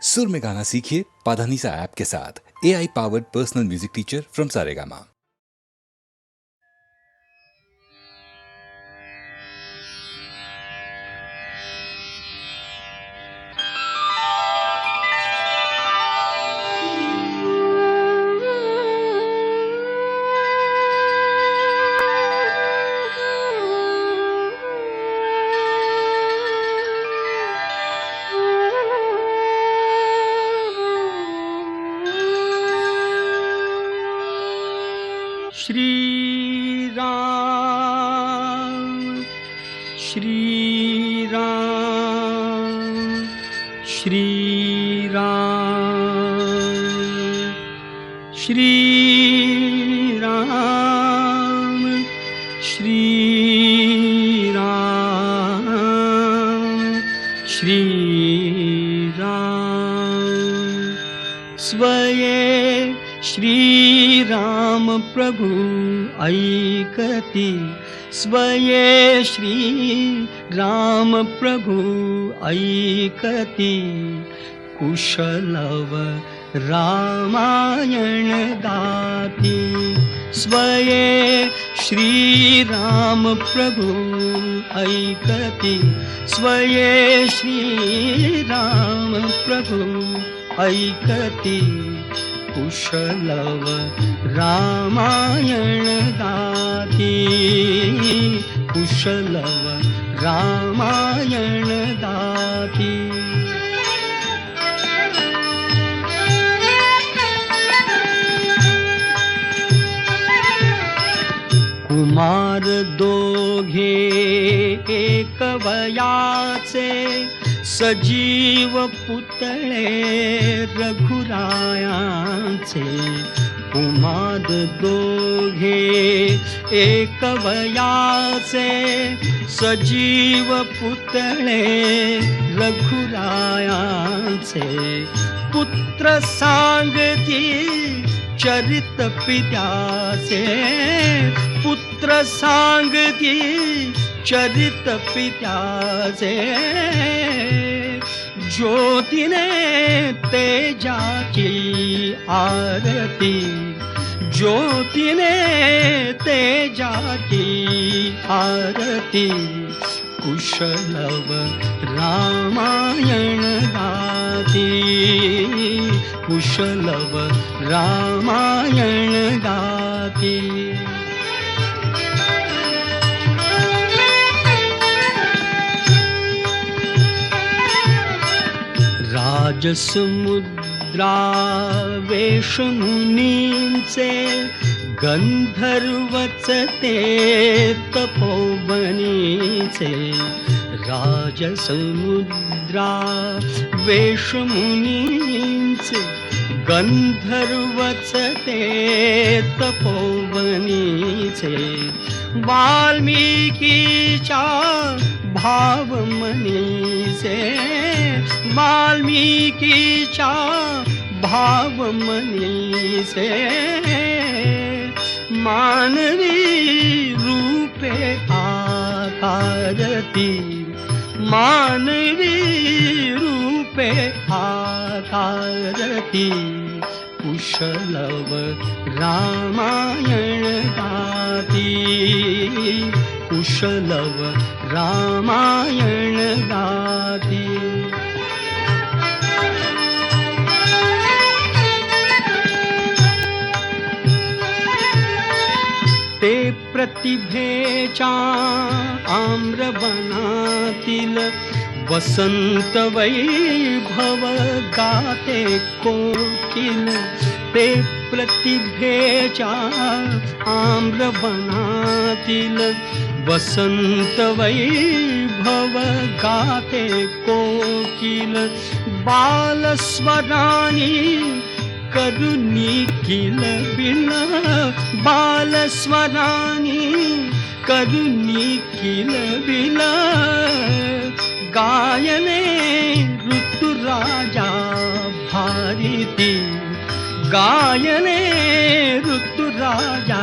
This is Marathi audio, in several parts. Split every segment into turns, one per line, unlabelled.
सुर में गाना सीखिए पाधानीसा ऐप के साथ। AI powered personal music teacher from Saregama.
Shri Ram Shri Ram Shri Ram Shri Ram Shri Ram Shri Ram स्वये श्री राम प्रभु ऐकती स्वये श्री राम प्रभु ऐकती कुशलव रामायण गाती स्वये श्री राम प्रभु ऐकती स्वये श्री राम प्रभु ऐकती कुशलव रामायण गाती कुशलव रामायण गाती कुमार दोघे एक वयाचे सजीव पुतळे रघुरायांचे कुमार दोघे एक वयाचे सजीव पुतळे रघुरायांचे पुत्र सांगती चरित पित्याचे पुत्र सांगती चरित पित्याचे ज्योतीने तेजाची आरती ज्योतीने तेजाची आरती कुशलव रामायण गाती कुशलव रामायण गाती राजसमुद्रा वेशमुनींचे गंधर्वचते तपोवनीचे राजसमुद्रा वेशमुनींचे गंधर्वचते तपोवनीचे वाल्मिकीच्या भावमनीचे वाल्मिकीच्या भावमनीचे मानवी रूपे आकारती मानवी रूपे आकारती कुशलव रामायण गाती कुशलव रामायण गाती ते प्रतिभेच्या आम्रवनातील वसंत वैभव गाते कोकिल ते प्रतिभेच्या आम्रवनातील वसंत वैभव गाते कोकिल बालस्वरानी करुणी किल बिल बालस्वरानी करुणी किल बिल गायने ऋतुराजा भारती गायने ऋतुराजा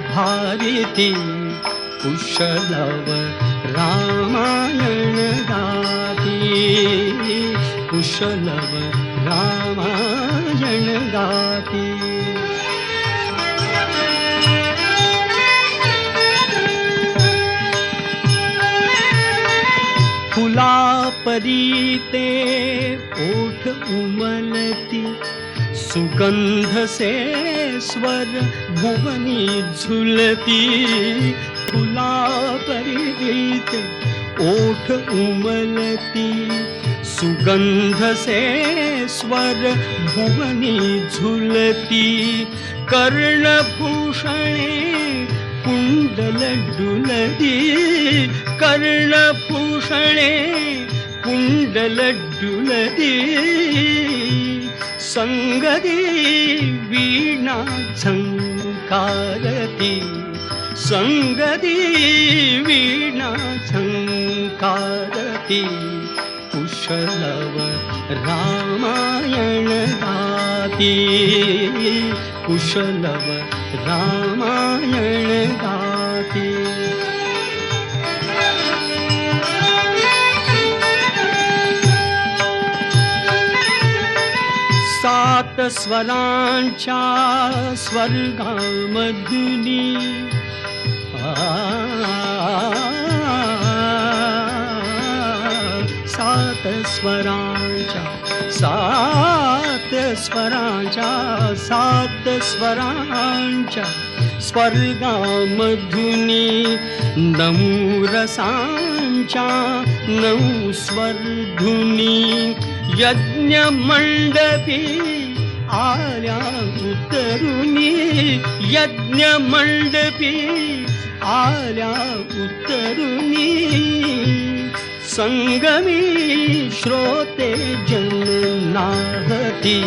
भारती कुशलव रामायण गाती, कुशलव रामायण गाती. फुला परीते ओठ उमलती, सुगंध से स्वर भुवनी झुलती. फुला परीते ओठ उमलती, सुगंध से स्वर भुवनी झुलती. कर्णभूषणे कुंडल डुलती, कर्णभूषणे कुंडल डुलती. संगती वीणा झंकारती, संगती वीणा झंकारती. कुशलव रामायण गाती, कुशलव रामायण गाती. सात स्वरांच्या स्वर्गामधुनी, सात स्वरांच्या, सात स्वरांच्या, सात स्वरांच्या स्वर्गामधुनी. नऊ रसांच्या नऊ स्वरधुनी. यज्ञ मंडपी आल्या उतरुनी, यज्ञ मंडपी आल्या उतरुनी. संगमी श्रोते जन नाहती,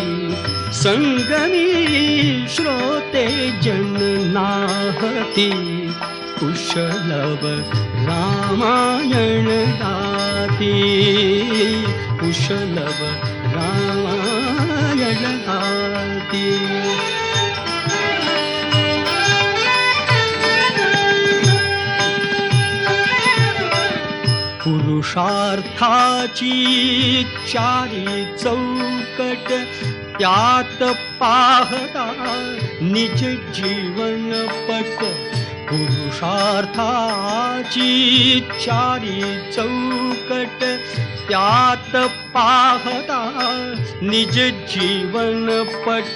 संगमी श्रोते जन नाहती. कुशलव रामायण गाती, कुशलव रामायण गाती. पुरुषार्थाची चारी चौकट, त्यात पाहता निज जीवन पट. पुरुषार्थाची चारी चौकट, त्यात पाहता निज जीवन पट.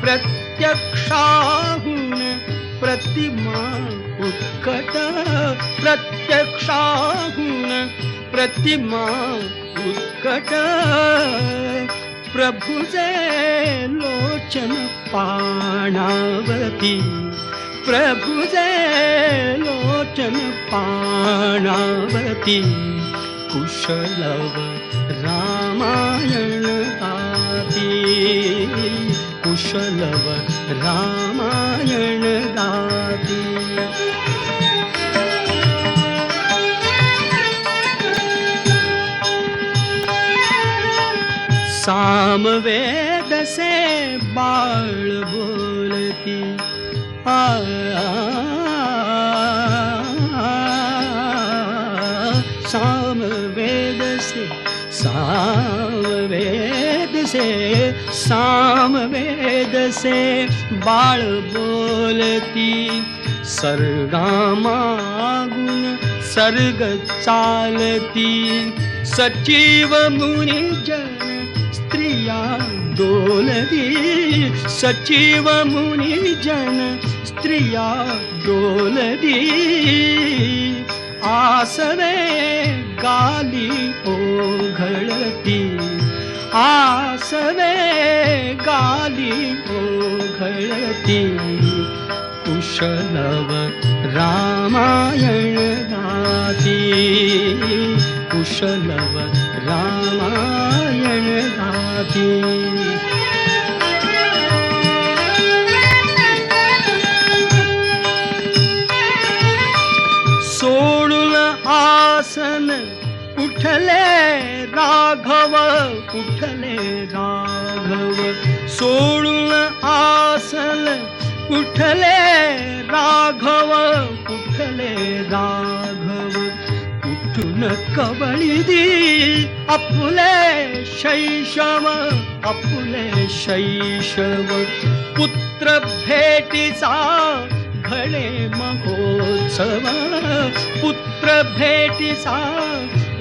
प्रत्यक्षाहून प्रतिमा उत्कट, प्रत्यक्षाहून प्रतिमा उत्कट. प्रभुजे लोचन पाणावती, प्रभुजे लोचन पाणावती. कुशलव रामायण गाती, कुशलव रामायण गाती. सामवेद से बाळ बोलती, सामवेद से, सामवेद से, सामवेद से बाळ बोलती. सर्गामागुण सर्ग चालती. सचिव मुनी जन स्त्रिया डोलती, सचिव मुनी जन स्त्रिया डोलती. आसवे गाली ओघळती, आसवे गाली ओघळती. कुशलव रामायण गाती, कुशलव रामायण गाती. सोडून आसन उठले राघव, उठले राघव. सोडून आसन उठले राघव, उठले राघव. न कवळी दी आपुले शैशव, आपुले शैशव. पुत्र भेटीचा घडे महोत्सव, पुत्र भेटीचा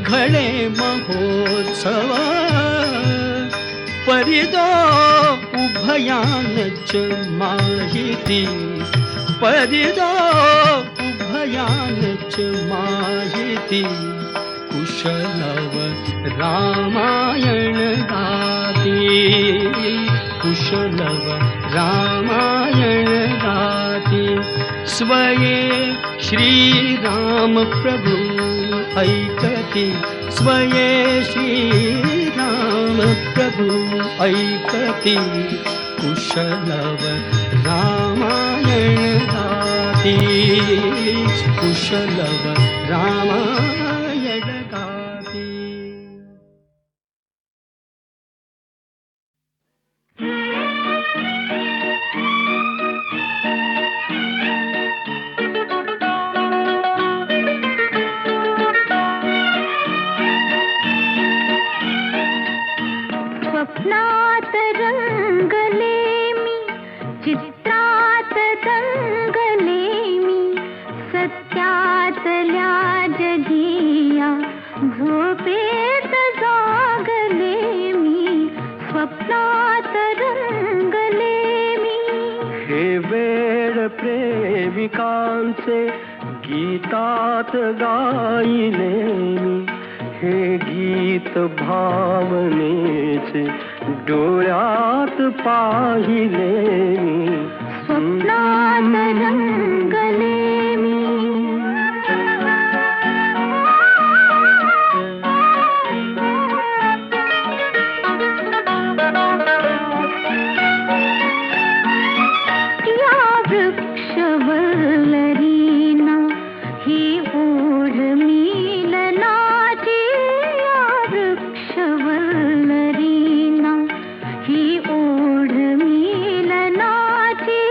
घडे महोत्सव. परिदो उभयानच माहिती, परिदो उभयानच माहिती. कुशलव रामायण गाती, कुशलव रामायण गाती. स्वये श्रीराम प्रभु ऐकती, स्वये श्रीराम प्रभु ऐकती. कुशलव रामायण गाती, कुशलव रामायण गाती.
स्वप्नात रंगले मी, चित्रात दंगले मी. सत्यातल्या जगिया झोपेत जागले मी. स्वप्नात रंगले मी.
हे वेळ प्रेमिकांचे गीतात गायले मी, हे गीत भावनेचे डोळ्यात पाहिले मी.
स्वप्नात रंगले मी. या वृक्षवल्लरीना ही ओढ मिलनाची, या वृक्षवल्लरीना ही ओढ मिलनाची.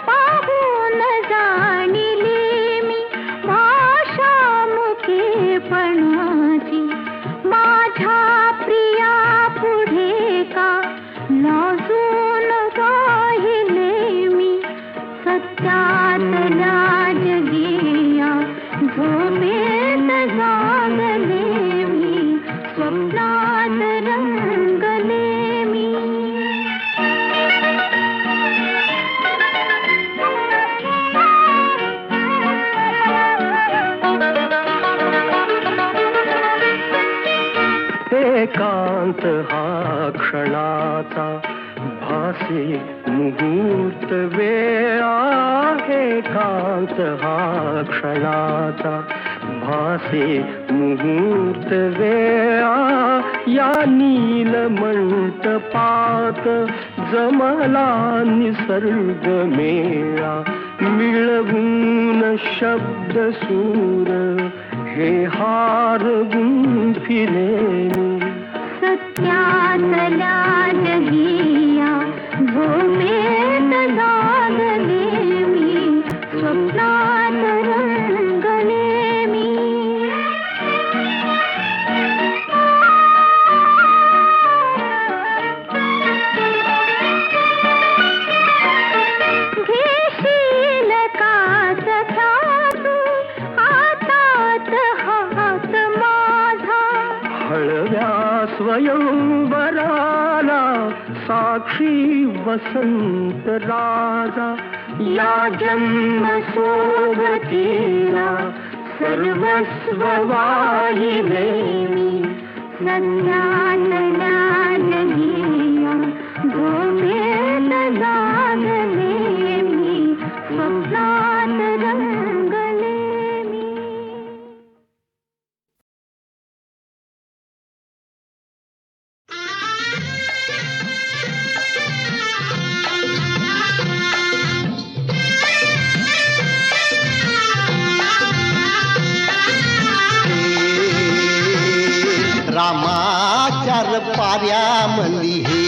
पाहून जाणिली मी भाषा मुकेपणाची. माझ्या प्रिया पुढे का लाजून गाहिले मी. सत्यातल्या जगिया झोपेत जागले मी. स्वप्नात रंगले मी.
एकांत हा क्षणाचा भासे मुहूर्त वेळा. एकांत हा क्षणाचा भासे मुहूर्त वेळा. या नील मंटपात जमला निसर्ग मेळा. मिळवून शब्द सूर हे हार गुंफिले मी.
सत्यातल्या जगिया झोपेत जागले मी. स्वप्नात रंगले मी. घेशील का सखा तू हातात हात माझा.
हळव्या स्वयंवराला साक्षी वसंत राजा.
या जन्म सोबतीला सर्वस्व वाहिले मी. सत्यातल्या जगिया झोपेत जागले मी. स्वप्नात रंगले मी.
रामाचार पाऱ्यामली हे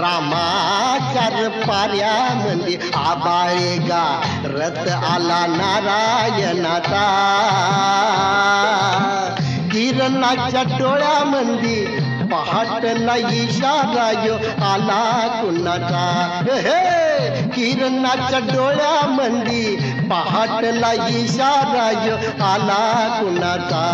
रामाचार पाऱ्यामध्ये आबाळे गा रथ आला नारायणाचा किरणाच्या डोळ्यामध्ये पहाटला इशारा यो आला कुणाचा हे किरणाच्या डोळ्यामध्ये पहाटला इशारा यो आला कुणाचा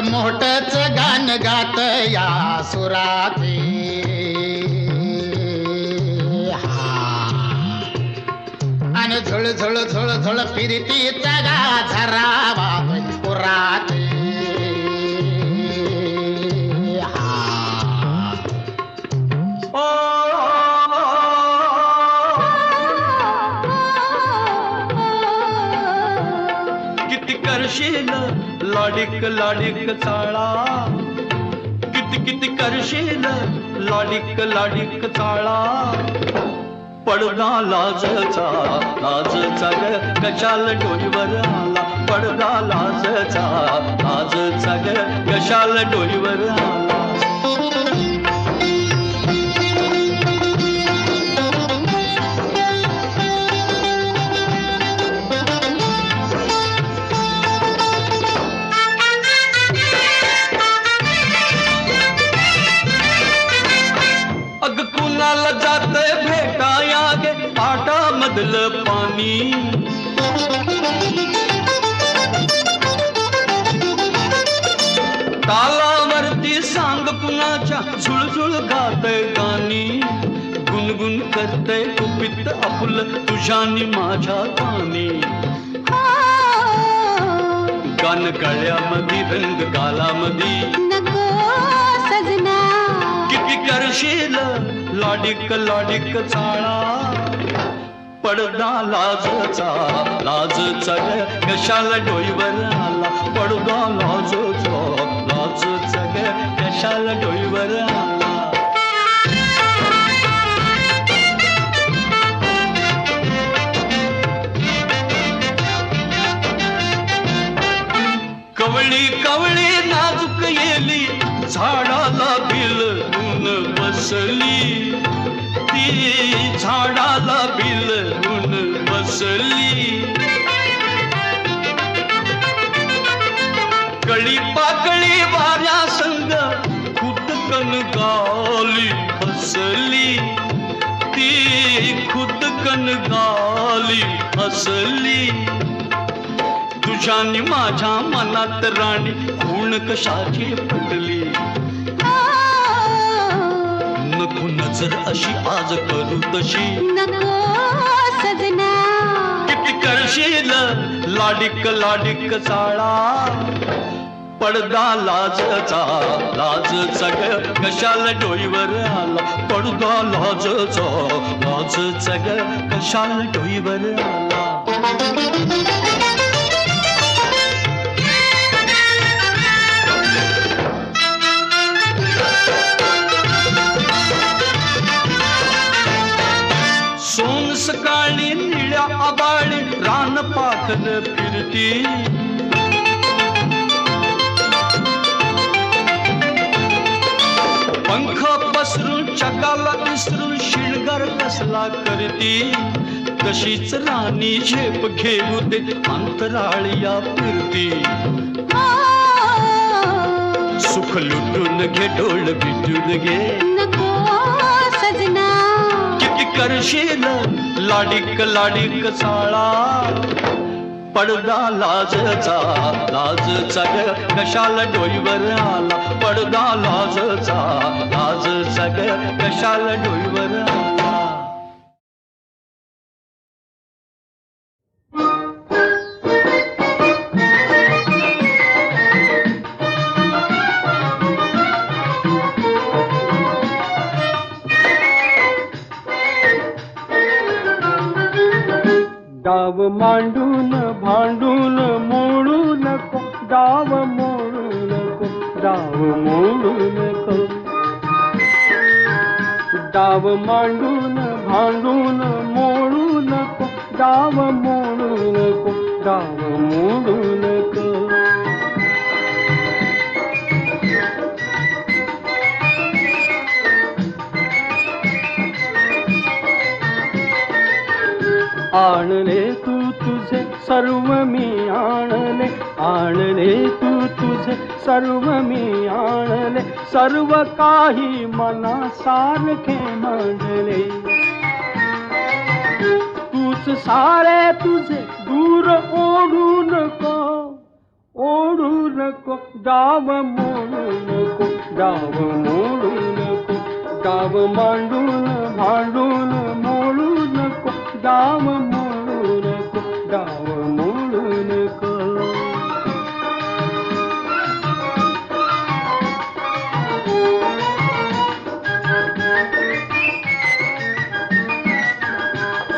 मोठच गान गात या सुराचे आणि झुळ झुळ झुळ झुळ फिरती चगा झरावा पुराचे
किती करशील लाडिक लाडिक चाळा किती किती करशील लाडिक लाडिक चाळा पडदा लाजचा लाजचा ग कशाला डोईवर आला पडदा लाजचा लाजचा ग कशाला डोईवर आला कुणाला जाते भेटाया गे आटा मधलं पाणी तालावरती सांग कुणाच्या झुळझुळ गाते गाणी गुणगुण करते कुपित आपुल तुझ्यानी माझ्या कानी गान गळ्यामध्ये रंग गालामध्ये किती करशील लाडिक लाडिक चाळा पडदा लाजचा लाजचा ग कशाला डोईवर आला पडदा लाजचा लाजचा ग कशाला डोईवर आला कवळी कवळी नाजूक येली झाडाला भिलून बसली ती झाडाला भिलून बसली कळी पाकळी वाऱ्या संग खुदकन गाली हसली ती खुदकन गाली हसली तुझ्यानी माझ्या मनात राणी खूण कशाची पटली नको नजर अशी आज करू तशी
नको सजना
किती करशील लाडिक लाडिक चाळा पडदा लाजचा लाजचा ग कशाला डोईवर आला पडदा लाजचा लाजचा ग कशाला डोईवर आला सोन सकाळी निळ्या आबाळी रान पाखर फिरती पंख पसरून चकाला विसरून शिणगार कसला करती तशीच राणी झेप घेऊ दे अंतराळिया फिरती सुख लुटून घे डोळ भिजून घे
नको सजना
किती करशील लाडिक लाडिक चाळा पडदा लाजचा लाजचा ग कशाला डोईवर आला पडदा लाजचा लाजचा ग कशाला डोईवर आला
मांडून भांडून मोडू नको, डाव मोडू नको, डाव मोडू नको. डाव मांडून भांडून मोडू नको, डाव मोडू नको, डाव मोडू नको. आणले तू तुझे सर्व मी आणले, आणले तू तुझे सर्व मी आणले, सर्व काही मना सारखे मांडले. तूच सारे तुझे दूर ओढू नको, ओढू नको, डाव मोडू नको, डाव मोडू नको. डाव मांडून भांडून मोडू नको, डाव मोडू नको, डाव मोडू नको.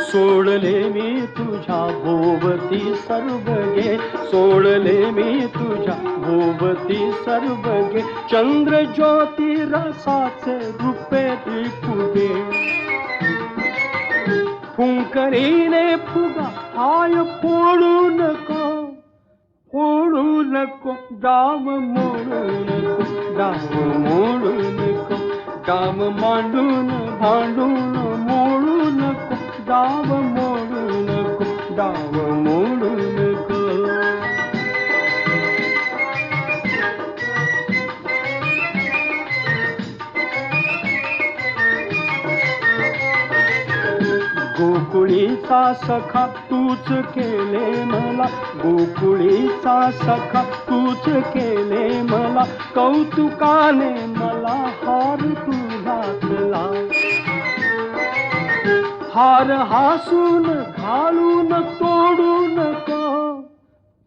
सोडले मी तुझ्या भोवती सर्व गे, सोडले मी तुझ्या भोवती सर्व गे, चंद्र ज्योती रसाचे रूपे फुगे. फुंकरीने फुगा हाय फोडू नको, फोडू नको, डाव मोडू नको, डाव मोडू नको. डाव मांडून भांडून मोडू नको, डाव मोडू नको, डाव मोडू नको. गोकुळीचा सखा तूच केले मला, गोकुळीचा सखा तूच केले मला, कौतुकाने मला हार तू घातला. हार हासून घालून तोडू नको,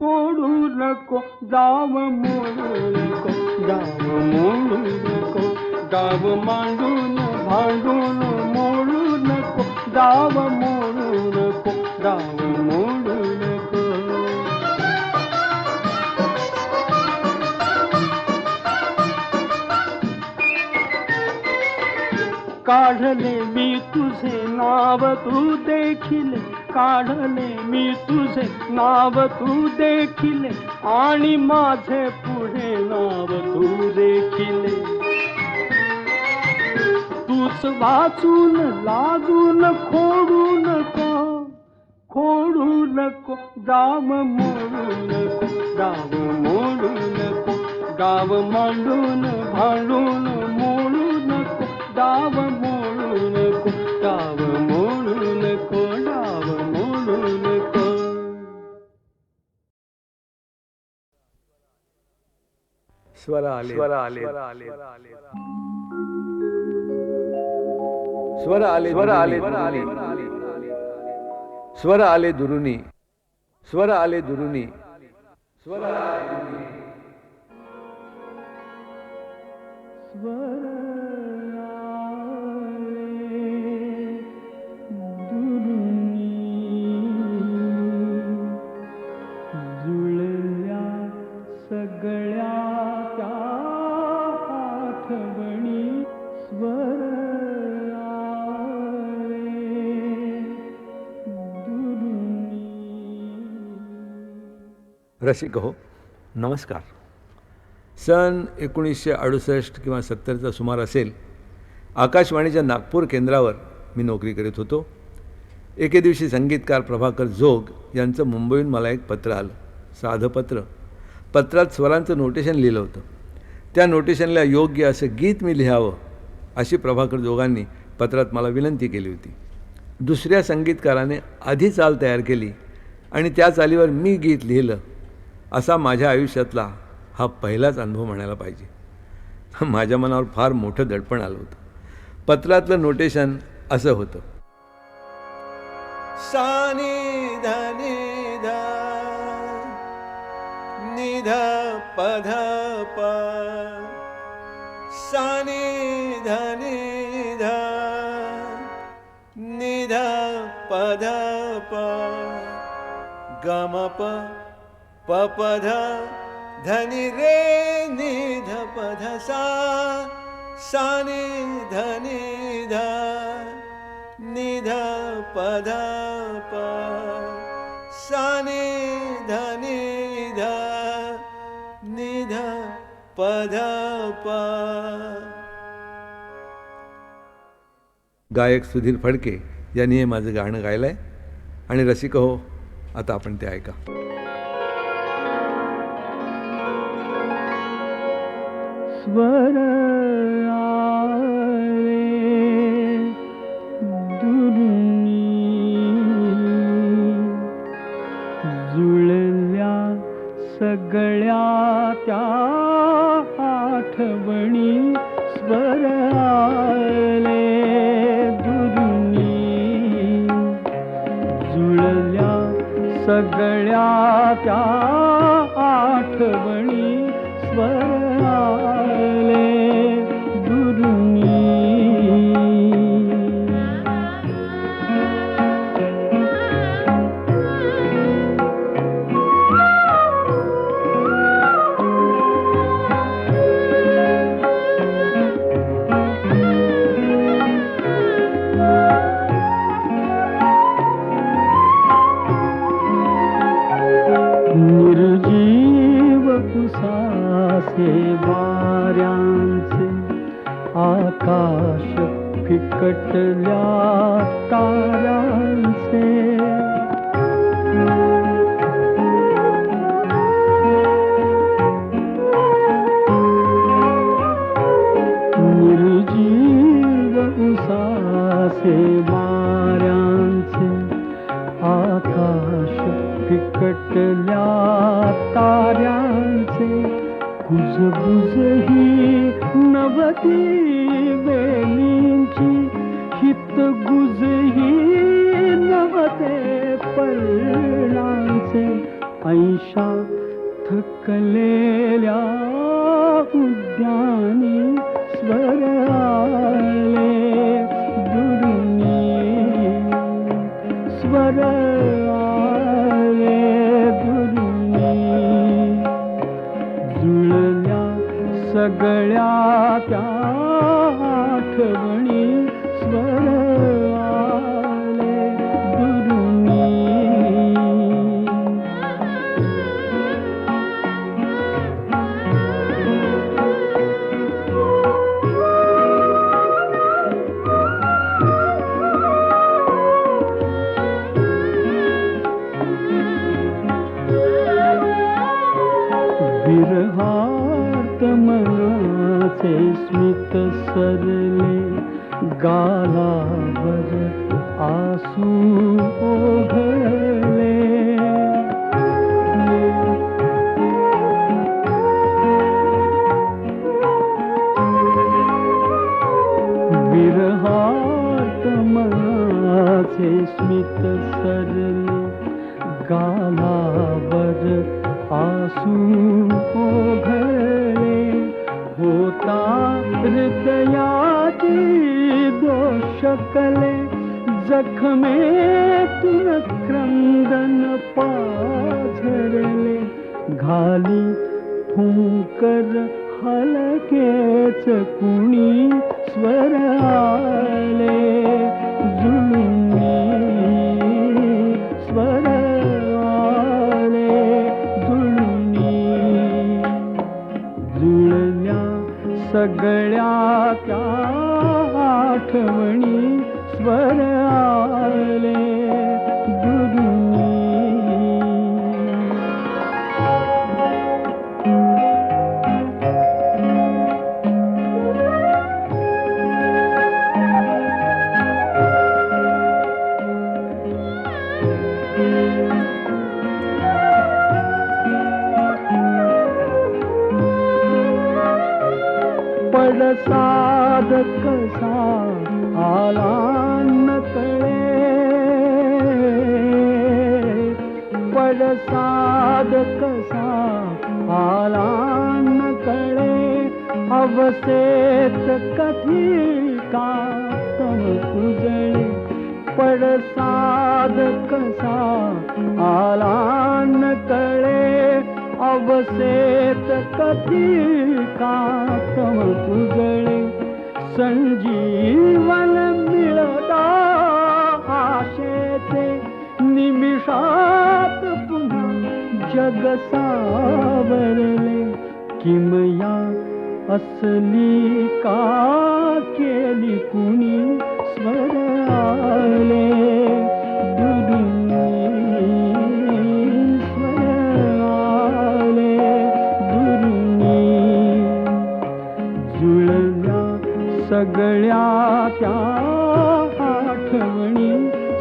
तोडू नको, डाव मोडू नको, डाव मोडू नको. डाव मांडून भांडून मोडू नको, डाव मोडू नको, डाव मोडू नको. काढले मी तुझे नाव तू देखील, काढले मी तुझे नाव तू देखील, आणि माझे पुढे नाव तू देखील. तूच वाचून लाजून खोडू नको, खोडू नको, डाव मोडू नको, डाव मोडू नको. डाव मांडून भांडून मोडू नको, डाव मोडू नको, डाव मोडू नको, डाव मोडू नको.
स्वर आले, स्वर आले, स्वर आले, स्वर आले, स्वर आले, स्वर आले दुरुनी, स्वर आले दुरुनी, स्वर आले दुरुनी.
जुळल्या सगळ्या त्या आठवणी, स्वर
रसिक हो, नमस्कार. सन 1968 किंवा 70चा सुमार असेल. आकाशवाणीच्या नागपूर केंद्रावर मी नोकरी करीत होतो. एके दिवशी संगीतकार प्रभाकर जोग यांचं मुंबईहून मला एक पत्र आलं, साधं पत्र. पत्रात स्वरांचं नोटेशन लिहिलं होतं. त्या नोटेशनला योग्य असं गीत मी लिहावं अशी प्रभाकर जोगांनी पत्रात मला विनंती केली होती. दुसऱ्या संगीतकाराने आधी चाल तयार केली आणि त्या चालीवर मी गीत लिहिलं, असा माझ्या आयुष्यातला हा पहिलाच अनुभव म्हणायला पाहिजे. माझ्या मनावर फार मोठं दडपण आलं होतं. पत्रातलं नोटेशन असं होतं: सा नि ध नि ध नि ध प ध प, सा नि ध नि ध नि ध प ध प, गम प प प ध धनी रे नि ध प ध सा सा नि ध नि ध नि ध प ध प सा नि ध नि ध नि ध प ध प. गायक सुधीर फडके यांनी हे माझं गाणं गायलं आहे आणि रसिक हो, आता आपण ते ऐका.
स्वर आले दुरुनी जुळल्या सगळ्या त्या आठवणी. स्वर आले दुरुनी जुळल्या सगळ्या त्या आठवणी. स्वर आले दुरुनी. निर्जीव उसासे वाऱ्यांचे आकाश फिकटल्या ताऱ्यांचे. निर्जीव उसासे वाऱ्यांचे आकाश फिकटल्या ताऱ्यांचे. कुजबुज ही नवती वेलींची हितगुज ही नवते पर्णांचे. ऐशा थकलेल्या उद्यानी स्वर आले दुरुनी. स्वर आले दुरुनी जुळल्या सगळ्या त्या आठवणी. स्वर आले दुरुनी. विरहात मनाचे स्मित सरले गालावर आसू ओघळले. विरहात मनाचे स्मित सरले गालावर आसू ओघळले. होता हृदयाची दोषकले जखमेतून क्रंदन पाझरले. घाली फुंकर हलकेच कुणी. स्वर आले जुळुनी. स्वर आले जुळुनी जुळल्या सगळ्या त्या आठवणी. स्वर आले दुरुनी. पडसाद कसा आला नकळे. पडसाद कसा आला नकळे. अवसेत कधी का तम कुजळे. पडसाद कसा आला न कळे अवसेत कधी कातम उजळे संजीवन मिळता आशेचे निमिषात पुन्हा जग सावरले किमया असली का केली कुणी स्वर आले दुरुनी स्वर आले दुरुनी जुळल्या सगळ्या त्या आठवणी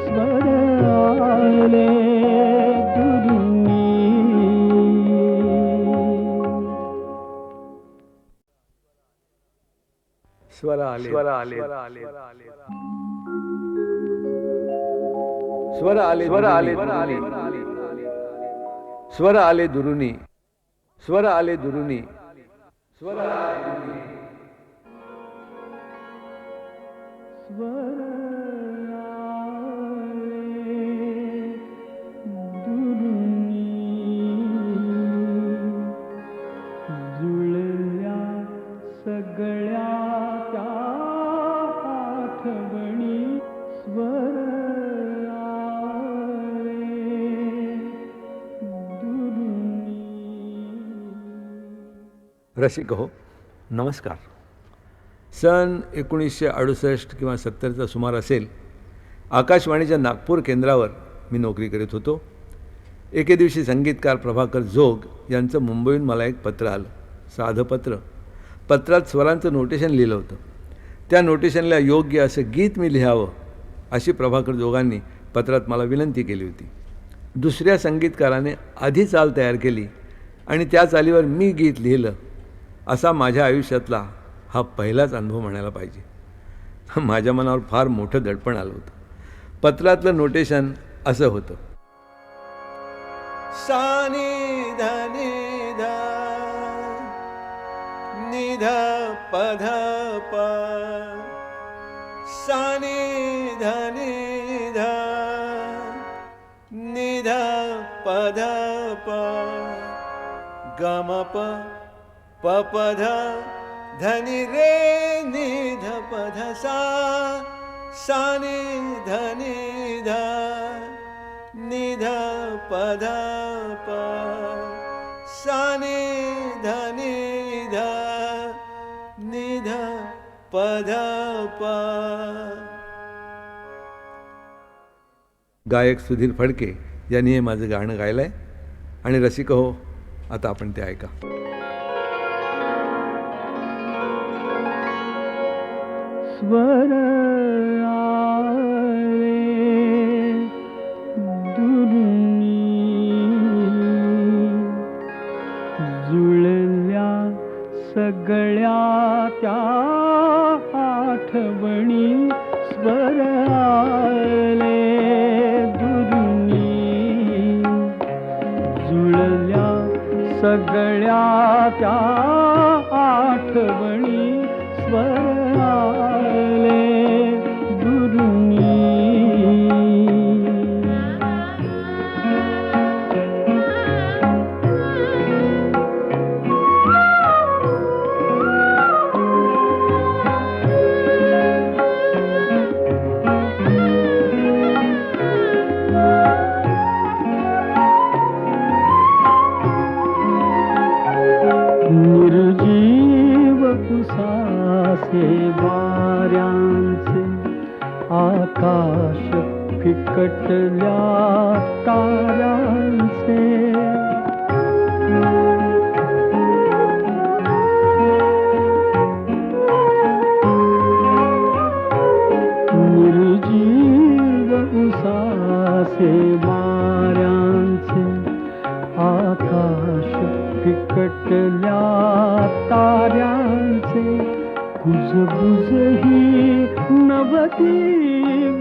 स्वर आले दुरुनी.
स्वर आले स्वर आले स्वर आले स्वर आले स्वर आले स्वर आले दुरुनी स्वर आले दुरुनी स्वर आले दुरुनी
जुळल्या सगळ्या त्या आठवणी स्वर आले दुरुनी.
रसिक हो नमस्कार. सन 1968 किंवा 70चा सुमार असेल. आकाशवाणीच्या नागपूर केंद्रावर मी नोकरी करीत होतो. एके दिवशी संगीतकार प्रभाकर जोग यांचं मुंबईहून मला एक पत्र आलं. साधं पत्र. पत्रात स्वरांचं नोटेशन लिहिलं होतं. त्या नोटेशनला योग्य असं गीत मी लिहावं अशी प्रभाकर जोगांनी पत्रात मला विनंती केली होती. दुसऱ्या संगीतकाराने आधी चाल तयार केली आणि त्या चालीवर मी गीत लिहिलं असा माझ्या आयुष्यातला हा पहिलाच अनुभव म्हणायला पाहिजे. माझ्या मनावर फार मोठं दडपण आलं होतं. पत्रातलं नोटेशन असं होतं. सानी धनी ध निध पध प सानी धनी ध निध पध प गम प पध धनी रे निध पध सा सानी धनी ध निध पध प सानी धनी ध निध पध प. गायक सुधीर फडके यांनी हे माझं गाणं गायलं आहे आणि रसिक हो आता आपण ते ऐका.
स्वर आले दुरुनी जुळल्या सगळ्या त्या आठवणी स्वर आले दुरुनी जुळल्या सगळ्या त्या आठवणी स्वर आले दुरुनी. निर्जीव उसासे वाऱ्यांचे आकाश फिकटल्या ताऱ्यांचे निर्जीव उसासे वाऱ्यांचे आकाश फिकटल्या ताऱ्यांचे कुजबुज ही नवती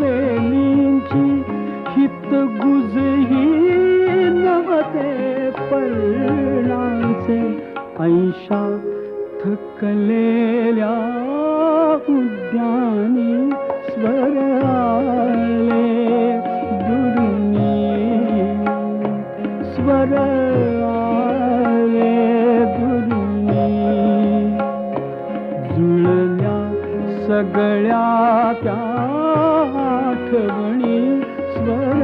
वेलींची हितगुज ही नवते पर्णांचे ऐशा थकलेल्या उद्यानी स्वर आले स्वर आले दुरुनी, जुळल्या सगळ्या त्या आठवणी स्वर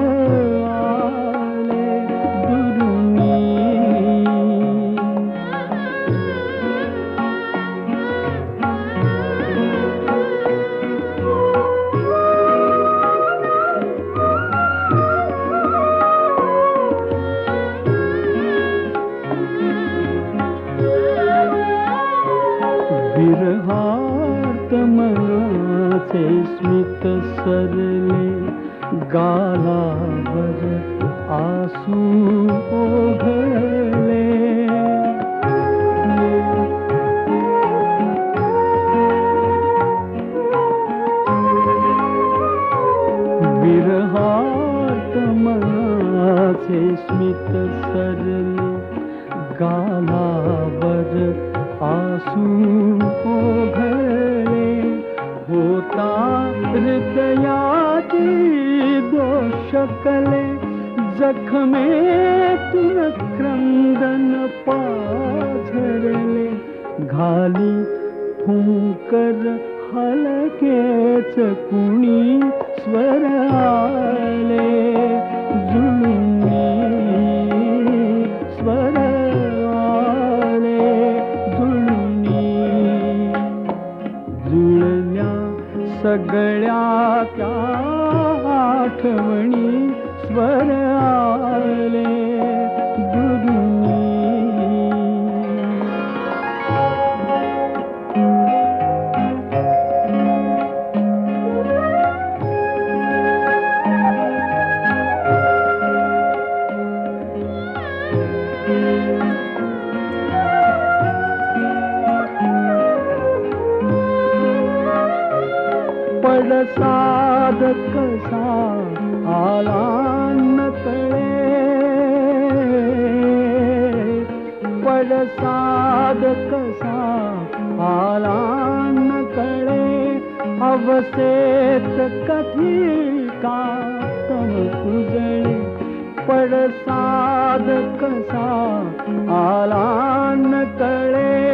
आले दुरुनी. विरहार्थ मनाचे स्मित सरले, गालावर आसू ओघळले. विरहार्थ मनाचे स्मित सरले, गालावर आसू ओघळले. होता हृदयाची दोषकले, जखमेतून क्रंदन पाझरले. घाली फुंकर हलकेच कुणी स्वर आले जुळुनी, स्वर आले जुळुनी. जुळल्या सगळ्या त्या आठवणी स्वर आले दुरुनी. पडसाद कसा आला नकळे, पडसाद कसा आला नकळे. अवसेत कधी का तम उजळे, पडसाद कसा आला नकळे.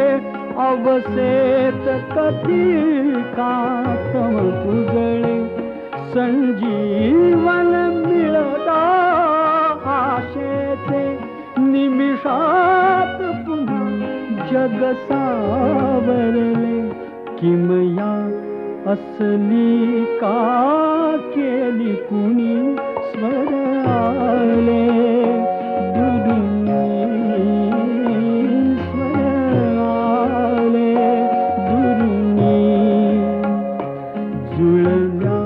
अवसेत कधी का तम उजळे. संजीवन मिळता आशेचे, निमिषात पुन्हा जग सावरले. किमया असली का केली कुणी स्वर आले दुरुनी, स्वर आले दुरुनी. जुळल्या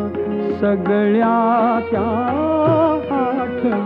सगळ्या त्या आठवणी